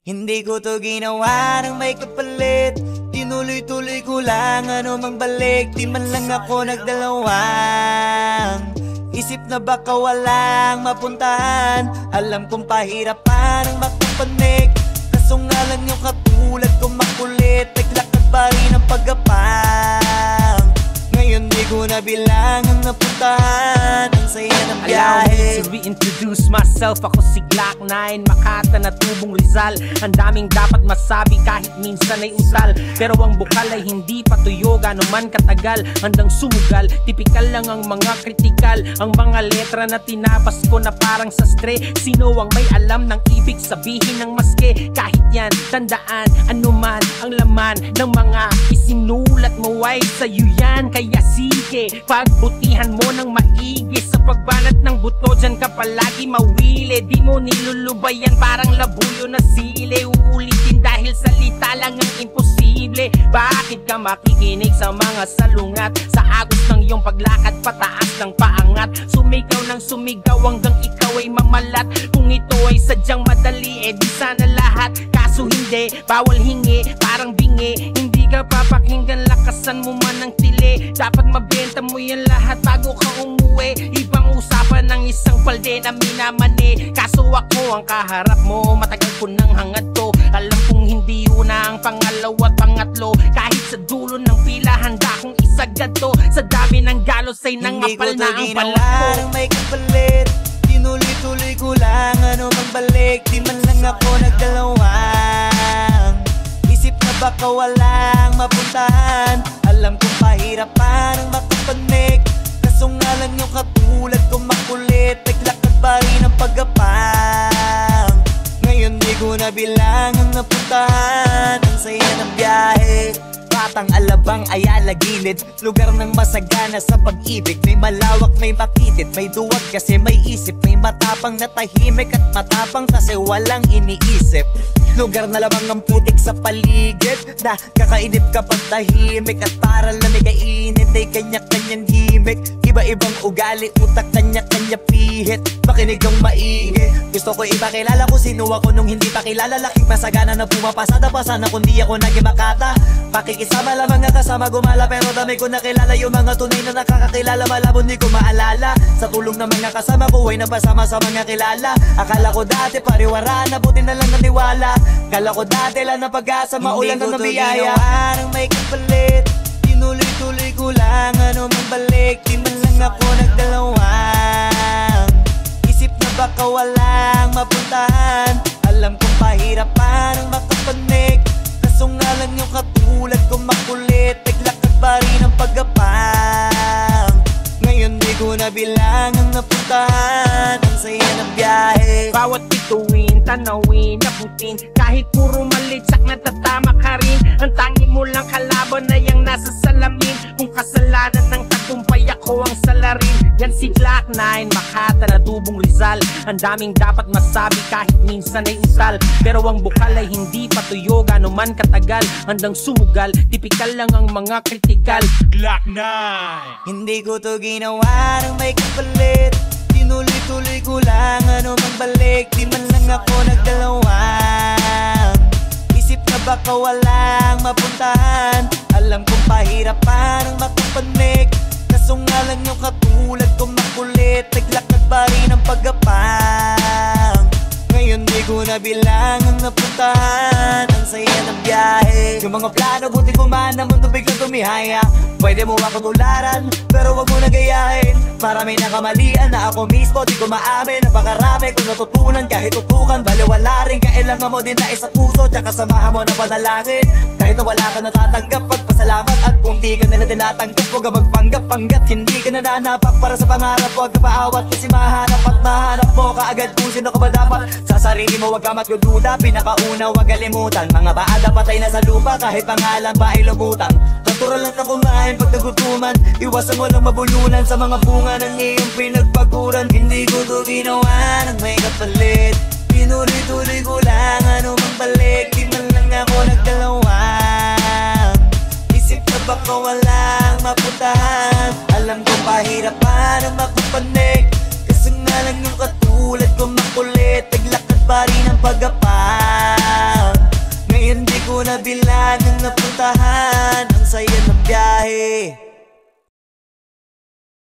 Hindi ko to ginawa ng may kapalit. Tinuloy-tuloy ko lang ano mang balik. Di man lang ako nagdalawang isip na baka walang mapuntahan. Alam kong pahirapan ang makapanik. Kaso nga lang yung katulad ko makulit. Naglakad pa rin ang pagkapang. Ngayon di ko na bilang ang napuntahan. Ang saya ng biyahe. Allow me to reintroduce myself. Ako si Glock 9, Makata na tubong Rizal. Ang daming dapat masabi kahit minsan ay usal. Pero ang bukal ay hindi patuyo gano man katagal. Handang sumugal, tipikal lang ang mga kritikal. Ang mga letra na tinabas ko na parang sastre. Sino ang may alam ng ibig sabihin ng maske? Kahit yan, tandaan, anuman ang laman ng mga isinulat mo ay sa'yo yan. Kaya sige, pagbutihan mo ng maigi. Sa pagbanat ng buto, dyan ka palagi mawili. Di mo nilulubayan parang labuyo na sili. Uulitin dahil salita lang ang imposible. Bakit ka makikinig sa mga salungat? Sa agos ng iyong paglakad, pataas ng paangat. Sumigaw ng sumigaw hanggang ikaw ay mamalat. Kung ito ay sadyang madali, di sana lahat. Kaso hindi, bawal hingi, parang bingi. Hindi ka papakinggan, lakasan mo man ng tili. Dapat mabenta mo yan lahat bago ka umuwi. Ibang usapan ng isang palde na minamani. Kaso ako ang kaharap mo, matagal ko nang hangad to. Alam kong hindi una ang pangalawa at pangatlo. Kahit sa dulo ng pila, handa kong isagad to. Sa dami ng galos ay nangapal na ang balat ko. Hindi ko to ginawa ng may kapalit. Tinuloy-tuloy ko lang ano mang balik. Di man lang ako nagdalawang isip na baka walang mapuntahan. Alam kong pahirapan ang makapanik. Kaso nga lang yung katulad ko makulit. Naglakad pa rin ang pagkapang. Ngayon di ko na bilang ang napuntahan. Ang saya ng biyahe. Batang Alabang, Ayala, Gilid. Lugar ng masagana sa pag-ibig. May malawak, may makitid. May duwag kasi may isip. May matapang na tahimik at matapang kasi walang iniisip. Lugar na lamang ang putik sa paligid. Na kakainip kapag tahimik. At para lang may kainit ay kanya-kanyang himik. Iba-ibang ugali, utak kanya-kanya pihit. Pakinig ang maigi. Gusto ko ipakilala ko sino ako nung hindi pa kilala. Laking masagana na pumapasada pa sana kung di ako naging Makata. Pakikisama lang mga kasama gumala. Pero dami ko nakilala yung mga tunay na nakakakilala. Malabo di ko maalala. Sa tulong ng mga kasama ko ay napasama sa mga kilala. Akala ko dati pariwara na buti na lang naniwala. Kala ko dati lang na pag-asa maulan na nabiyaya. Hindi ko to ginawa ng may kapalit. Tinuloy-tuloy ko lang ano mang balik. Di man lang ako nagdalawang isip na baka walang mapuntahan. Alam kong pahirapan ang makapanik. Kaso nga lang yung katulad ko makulit. Naglakad pa rin ang pagkapang. Ngayon di ko na bilang ang napuntahan. Ang saya ng biyahe. Bawat bituin, tanawin, naputin. Kahit puro malitsak na tatama ka rin. Ang tangi mo lang kalaban na yung nasa salamin. Kung kasalanan ng tagumpay ako ang salarin. Yan si Glock 9, Makata na tubong Rizal. Ang daming dapat masabi kahit minsan ay usal. Pero ang bukal ay hindi patuyo gano man katagal. Handang sumugal, tipikal lang ang mga kritikal. Glock 9. Hindi ko to ginawa ng may kapalit. Tinuloy-tuloy ko lang ano mang balik. Di man lang ako nagdalawang isip na baka walang mapuntahan. Alam kong pahirapan ang makapanik. Kaso nga lang yung katulad ko makulit. Naglakad pa rin ang pagkapang. Ngayon di ko na bilang ang napuntahan. Ang saya ng biyahe. Yung mga plano buti kumaan na mundo biglang tumihaya. Pwede mo ako tularan pero wag mo nagayahin. Marami na kamalian na ako mismo di ko maamin. Napakarami kung natutunan kahit tutukan. Baliwala rin kailangan mo din na isa puso. Tsaka samahan mo na panalangin. Kahit na wala ka natatanggap pagpasalamat. At kung di ka nila tinatanggap huwag ka magpanggap-panggap. Hindi ka nananapak para sa pangarap. Huwag ka paawat kasi mahanap at mahanap mo kaagad kung sino ka ba dapat. Sa sarili mo wag ka magdududa. Pinakauna wag kalimutan. Mga baada patay na sa lupa kahit pangalan pa ay lumutan. Natural lang na kumain pag nagutuman. Iwasan mo lang mabulunan sa mga bunga ng iyong pinagpaguran. Hindi ko to ginawa ng may kapalit. Tinuloy-tuloy ko lang ano mang balik. Di man lang ako nagdalawang isip na baka walang mapuntahan. Alam ko pahirapan ang makapanik. Kasi nga lang yung katulad ko makulit. Naglakad pa rin ang pagkapang. ko na bilang ang napuntahan. Ang saya ng biyahe.